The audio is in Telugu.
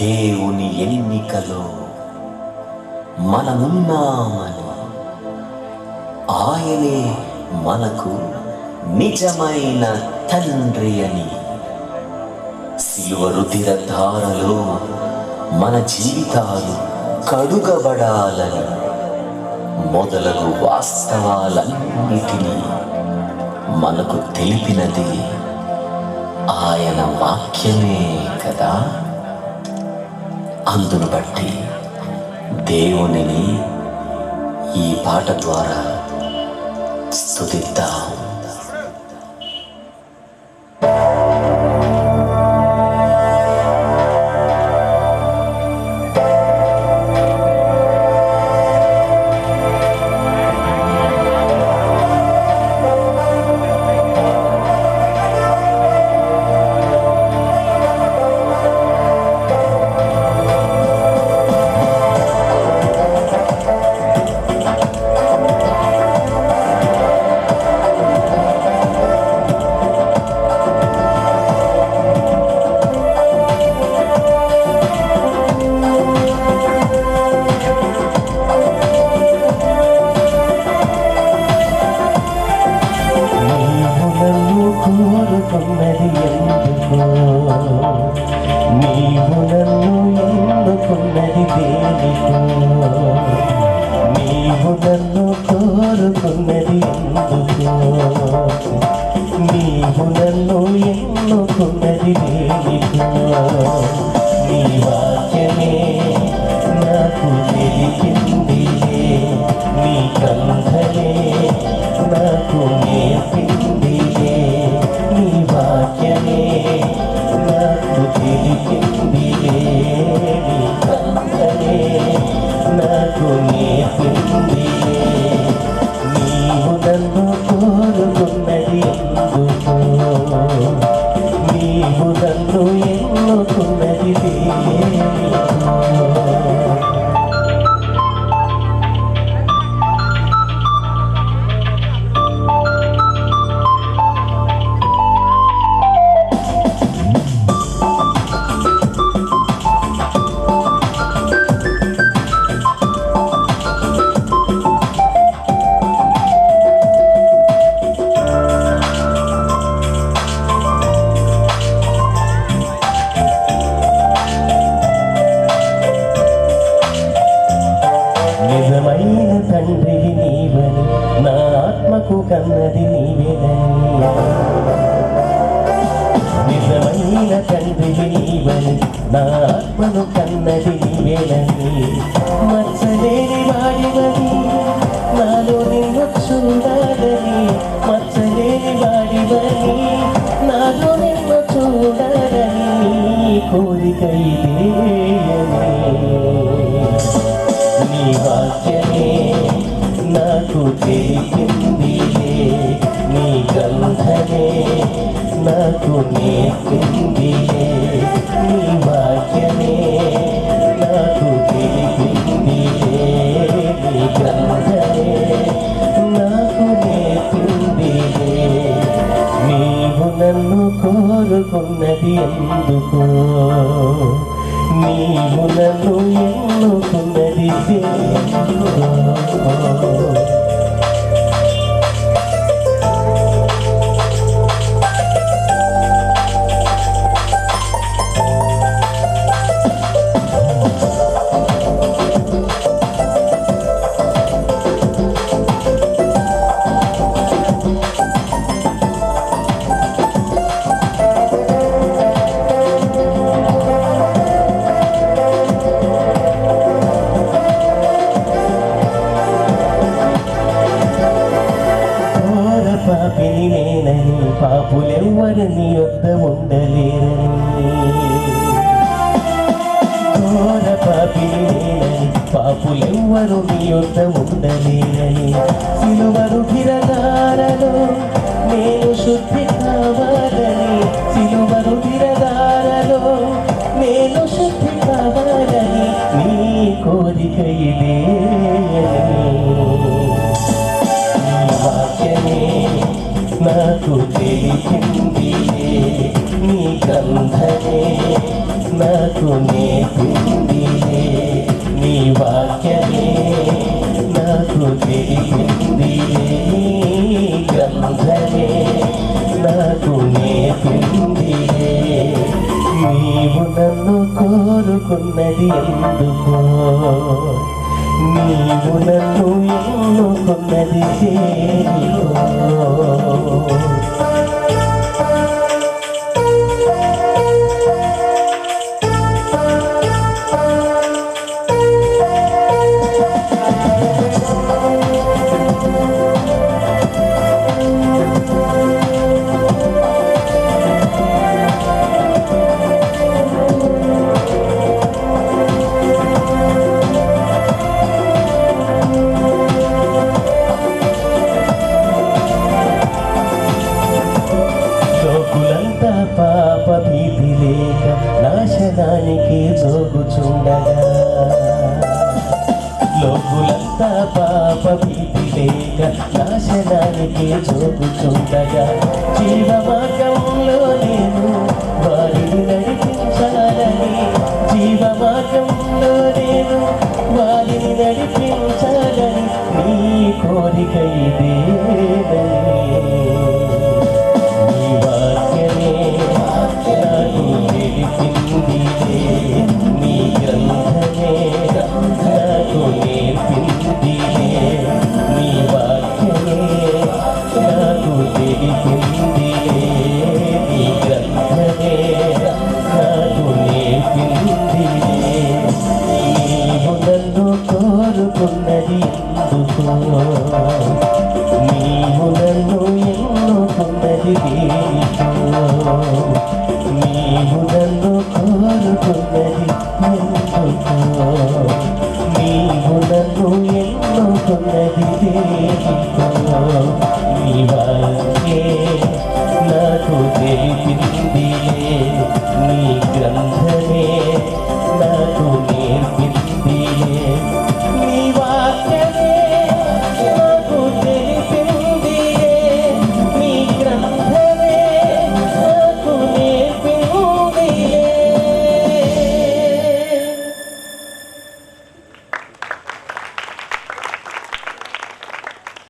దేవుని ఎన్నికలో మనమున్నామని, ఆయనే మనకు నిజమైన తండ్రి అని, సిలువ రుధిర ధారలో మన జీవితాలు కడుగబడాలని మొదలగు వాస్తవాలన్నిటినీ మనకు తెలిపినది ఆయన వాక్యమే కదా. అందును బట్టి దేవునిని ఈ పాట ద్వారా స్తుతిద్దాం. నీవు నన్ను ఎన్నుకున్నది దేనికో, నీవు నన్ను కోరుకున్నది ఎందుకో, నీవు నన్ను ఎన్నుకున్నది దేనికో. నీ వాక్యమే నాకు తెలిపిందిలే, నీ కంఠమే నాకు నేర్పిందిలే. నీ వాక్యమే నాకు తెలిపిందిలే, నీ కంఠమే నాకు నేర్పిందిలే. నీవు నన్ను కోరుకున్నది ఎందుకో, నీవు నన్ను ఎన్నుకున్నది దేనికో. నిజమైన తండ్రివి నీవని, నా ఆత్మకు కన్నది నీవేనని. నిజమైన తండ్రివి నీవని, నా ఆత్మను కన్నది నీవేనని. మచ్చలేని వాడివని, నాలో నిన్ను చూడాలని. మచ్చలేని వాడివని, నాలో నిన్ను చూడాలని. కోరిక ఇదేయని. నీ వాక్యమే నాకు తెలిపిందిలే, నీ గంధమే నాకు నేర్పిందిలే. నీ వాక్యమే నాకు తెలిపిందిలే, నీ గంధమే నాకు నేర్పిందిలే. నీవు నన్ను కోరుకున్నది ఎందుకో, నీవు నన్ను ఎన్నుకున్నది దేనికో. పాపిని నేనని, పాపులెవ్వరు నీ యొద్ద ఉండలేరని. ఘోర పాపిని నేనని, పాపులెవ్వరు నీ యొద్ద ఉండలేరని. సిలువ రుధిర ధారలో నేను శుద్ధి కావాలని. సిలువ రుధిర ధారలో నేను శుద్ధి కావాలని. నీ కోరిక ఇదేయని. వాక్యమే నాకు తెలిపిందిలే, నీ గంధమే నాకు నేర్పిందిలే. తెలిపింది గ్రంథమే నాకు నేర్పింది నీవు నన్ను కోరుకున్నది ఎందుకో నీవు నన్ను ఎన్నుకున్నది దేనికో పాప భీతి లేక నాశనానికి జోగుచుండగా లోకులంతా పాప భీతి లేక నాశనానికి జోగుచుండగా జీవ మార్గంలో నేను వారిని నడిపించాలని జీవ మార్గంలో నేను వారిని నడిపించాలని నీ కోరిక ఇదేనని నీ గ్రంథమే నాకు నేర్పింది నీ వాక్యమే నాకు తెలిపింది నీ గ్రంథమే నాకు నేర్పింది నీవు నన్ను కోరుకున్నది ఎందుకో నీవు నన్ను ఎన్నుకున్నది దేనికో నీవు నన్ను కోరుకున్నది ఎందుకో నీవు నన్ను ఎన్నుకున్నది దేనికో